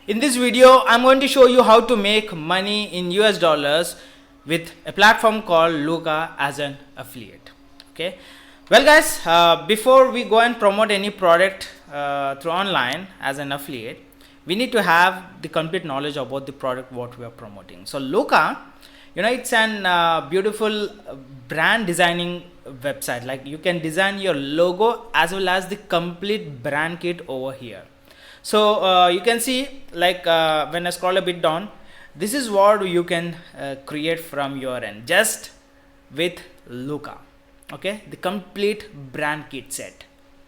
In this video, I'm going to show you how to make money in US dollars with a platform called Looka as an affiliate. Okay. Well guys, before we go and promote any product through online as an affiliate, we need to have the complete knowledge about the product what we are promoting. So Looka, it's an beautiful brand designing website. Like you can design your logo as well as the complete brand kit over here. So you can see, like when I scroll a bit down, this is what you can create from your end just with Looka. Okay, the complete brand kit set.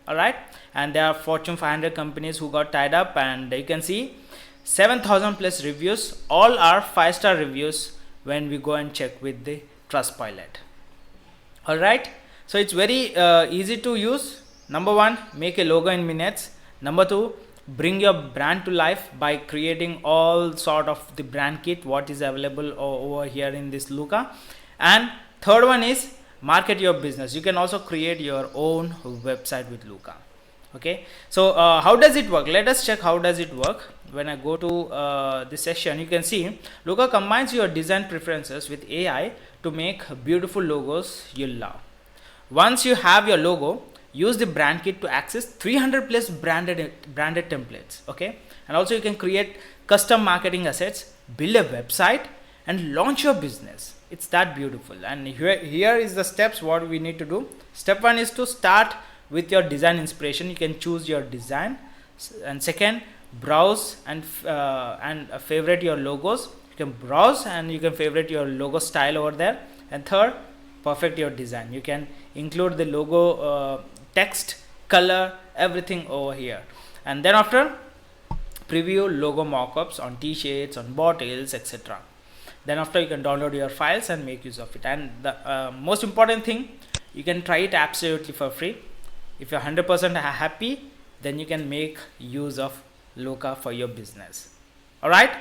All right, and there are Fortune 500 companies who got tied up, and you can see 7,000 plus reviews. All are 5-star reviews when we go and check with the Trustpilot. All right, so it's very easy to use. Number one, make a logo in minutes. Number two, bring your brand to life by creating all sort of the brand kit what is available over here in this Looka. And third one is market your business. You can also create your own website with Looka. Okay, so how does it work? Let us check how does it work. When I go to this section, you can see Looka combines your design preferences with AI to make beautiful logos you love. Once you have your logo, use the brand kit to access 300 plus branded templates. Okay, and also you can create custom marketing assets, build a website, and launch your business. It's that beautiful. And here is the steps what we need to do. Step one is to start with your design inspiration. You can choose your design, and second, browse and favorite your logos. You can browse and you can favorite your logo style over there. And third, perfect your design. You can include the logo text, color, everything over here. And then after, preview logo mockups on t-shirts, on bottles, etc. Then after, you can download your files and make use of it. And the most important thing, you can try it absolutely for free. If you're 100% happy, then you can make use of Looka for your business. All right,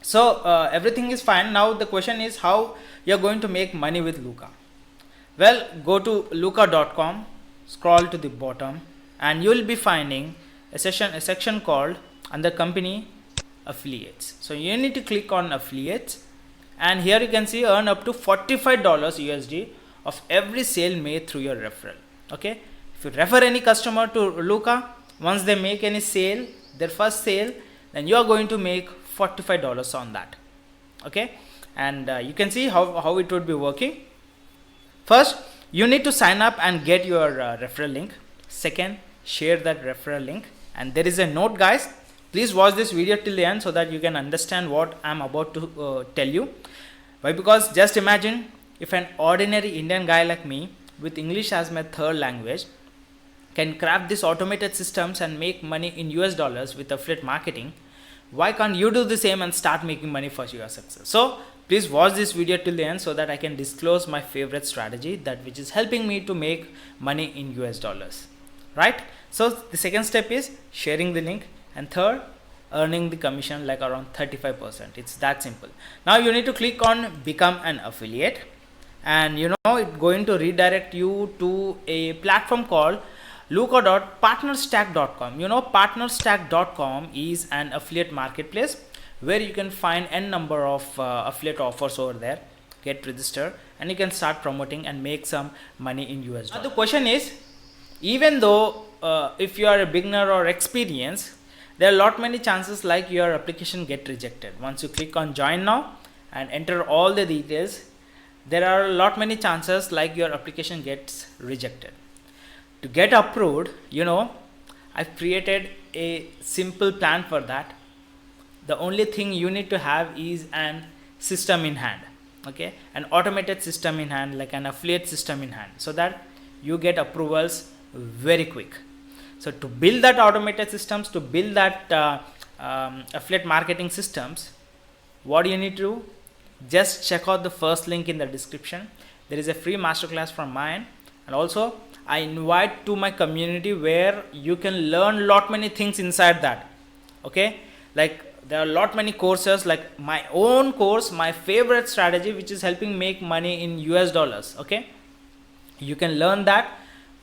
so everything is fine. Now the question is how you're going to make money with Looka. Well, go to looka.com, scroll to the bottom, and you will be finding a section called under company affiliates. So you need to click on affiliates, and here you can see earn up to $45 USD of every sale made through your referral. Okay, if you refer any customer to Looka, once they make any sale, their first sale, then you are going to make $45 on that. Okay, and you can see how it would be working. First, you need to sign up and get your referral link. Second, share that referral link. And there is a note, guys. Please watch this video till the end so that you can understand what I'm about to tell you. Why? Because just imagine if an ordinary Indian guy like me with English as my third language can craft these automated systems and make money in US dollars with affiliate marketing. Why can't you do the same and start making money for your success? So please watch this video till the end so that I can disclose my favorite strategy, that which is helping me to make money in US dollars. Right? So the second step is sharing the link, and third, earning the commission like around 35%. It's that simple. Now you need to click on become an affiliate, and it's going to redirect you to a platform called Looka.partnerstack.com. Partnerstack.com is an affiliate marketplace where you can find n number of affiliate offers over there. Get registered and you can start promoting and make some money in US dollars. Now the question is, even though if you are a beginner or experienced, there are many chances like your application get rejected. Once you click on join now and enter all the details, there are many chances like your application gets rejected. To get approved, I've created a simple plan for that. The only thing you need to have is an system in hand. Okay, an automated system in hand, like an affiliate system in hand, so that you get approvals very quick. So to build that automated systems, to build that affiliate marketing systems, what do you need to do? Just check out the first link in the description. There is a free masterclass from mine, and also I invite to my community where you can learn many things inside that. Okay, like there are many courses, like my own course, my favorite strategy, which is helping make money in US dollars. Okay, you can learn that.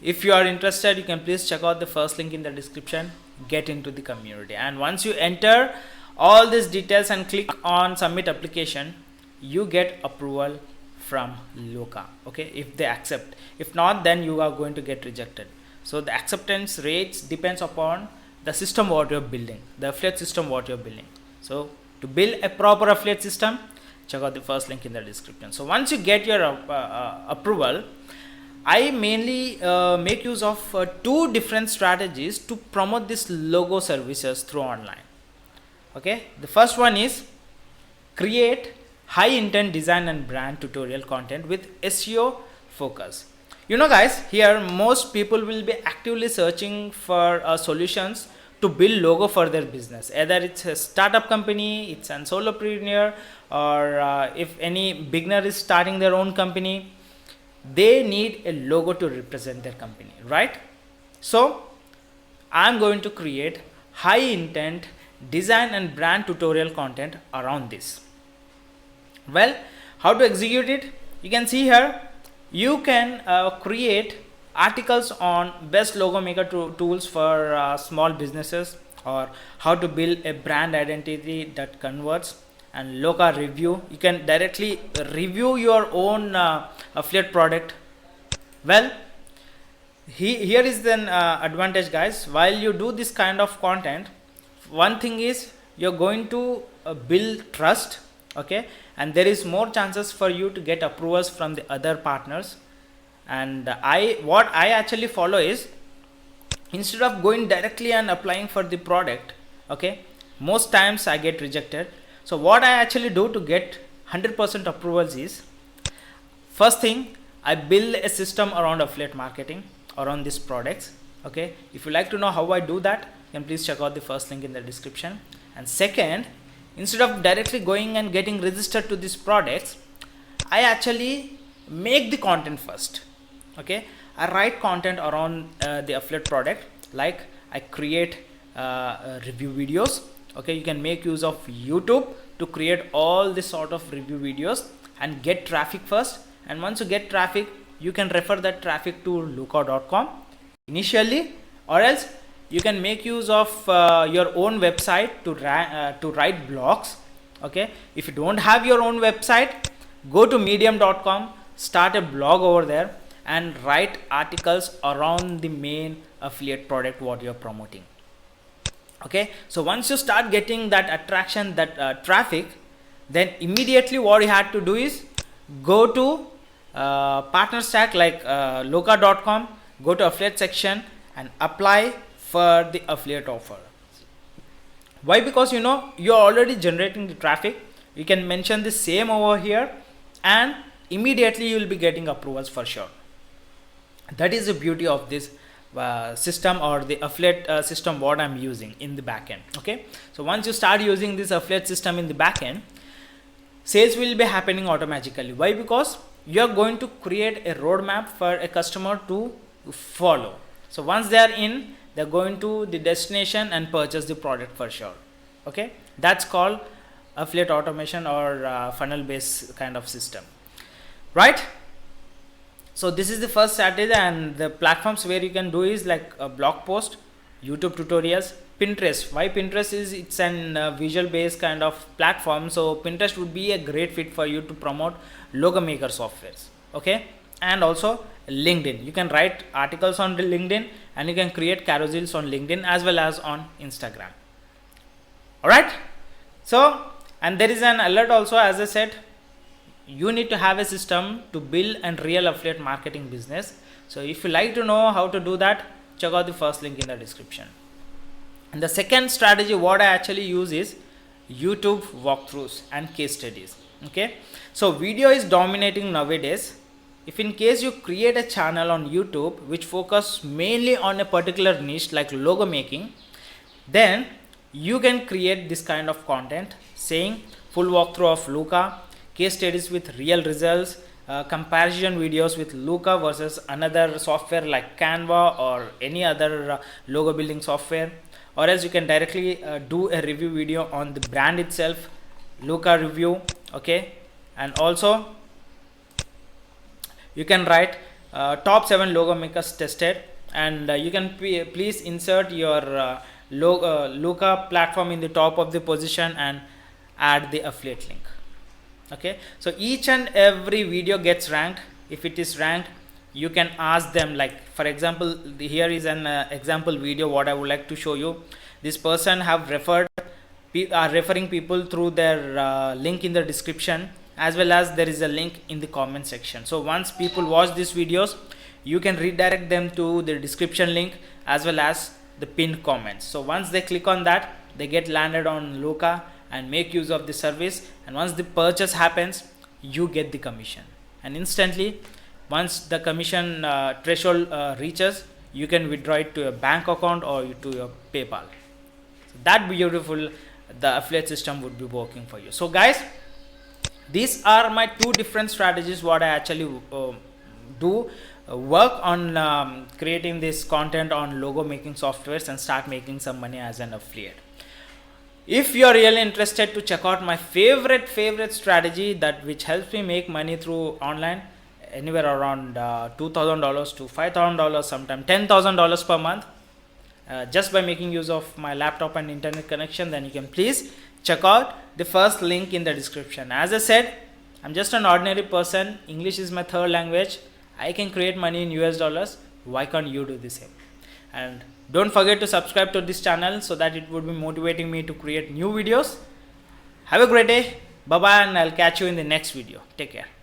If you are interested, you can please check out the first link in the description. get into the community. And once you enter all these details and click on submit application, you get approval from Looka. Okay, if they accept. If not, then you are going to get rejected. So the acceptance rates depends upon the system what you're building, the affiliate system what you're building. So to build a proper affiliate system, check out the first link in the description. So once you get your approval, I mainly make use of 2 different strategies to promote this logo services through online. Okay, the first one is create high intent design and brand tutorial content with SEO focus. You know guys, here most people will be actively searching for solutions to build logo for their business. Either it's a startup company, it's an solopreneur, or if any beginner is starting their own company, they need a logo to represent their company, right? So I'm going to create high intent design and brand tutorial content around this. Well, how to execute it? You can see here, you can create articles on best logo maker tools for small businesses, or how to build a brand identity that converts, and Looka review. You can directly review your own affiliate product. Well, here is an advantage guys. While you do this kind of content, one thing is you're going to build trust, okay, and there is more chances for you to get approvals from the other partners. And what I actually follow is, instead of going directly and applying for the product, okay, most times I get rejected. So what I actually do to get 100% approvals is, first thing, I build a system around affiliate marketing around these products. Okay, if you like to know how I do that, then please check out the first link in the description. And second, instead of directly going and getting registered to these products, I actually make the content first. Okay, I write content around the affiliate product, like I create review videos. Okay, you can make use of YouTube to create all this sort of review videos and get traffic first. And once you get traffic, you can refer that traffic to looka.com initially, or else you can make use of your own website to write blogs. Okay, if you don't have your own website, go to medium.com, start a blog over there and write articles around the main affiliate product what you're promoting. Okay, so once you start getting that attraction, that traffic, then immediately what you had to do is go to partner stack like Looka.com, go to affiliate section and apply for the affiliate offer. Why? Because you know you're already generating the traffic. You can mention the same over here and immediately you will be getting approvals for sure. That is the beauty of this system, or the affiliate system what I'm using in the backend. Okay, so once you start using this affiliate system in the backend, sales will be happening automatically. Why? Because you are going to create a roadmap for a customer to follow. So once they are in, they're going to the destination and purchase the product for sure. Okay, that's called affiliate automation or funnel based kind of system, right? So this is the first strategy, and the platforms where you can do is like a blog post, YouTube tutorials, Pinterest. Why Pinterest is, it's an visual based kind of platform, so Pinterest would be a great fit for you to promote logo maker softwares. Okay, and also LinkedIn. You can write articles on the LinkedIn and you can create carousels on LinkedIn as well as on Instagram. All right. So, and there is an alert also, as I said, you need to have a system to build a real affiliate marketing business. So if you like to know how to do that, check out the first link in the description. And the second strategy what I actually use is YouTube walkthroughs and case studies. Okay, so video is dominating nowadays. If in case you create a channel on YouTube which focus mainly on a particular niche like logo making, then you can create this kind of content saying full walkthrough of Looka, case studies with real results, comparison videos with Looka versus another software like Canva or any other logo building software, or else you can directly do a review video on the brand itself, Looka review. Okay, and also you can write top 7 logo makers tested, and you can please insert your Looka platform in the top of the position and add the affiliate link. Okay, so each and every video gets ranked. If it is ranked, you can ask them, like for example, here is an example video what I would like to show you. This person have are referring people through their link in the description, as well as there is a link in the comment section. So once people watch these videos, you can redirect them to the description link as well as the pinned comments. So once they click on that, they get landed on Looka and make use of the service, and once the purchase happens, you get the commission, and instantly once the commission threshold reaches, you can withdraw it to your bank account or to your PayPal. So that beautiful, the affiliate system would be working for you. So guys, these are my two different strategies what I actually do work on creating this content on logo making softwares and start making some money as an affiliate. If you are really interested to check out my favorite strategy that which helps me make money through online, anywhere around $2,000 to $5,000, sometimes $10,000 per month, just by making use of my laptop and internet connection, then you can please check out the first link in the description. As I said, I'm just an ordinary person. English is my third language. I can create money in US dollars. Why can't you do the same? And don't forget to subscribe to this channel so that it would be motivating me to create new videos. Have a great day. Bye bye, and I'll catch you in the next video. Take care.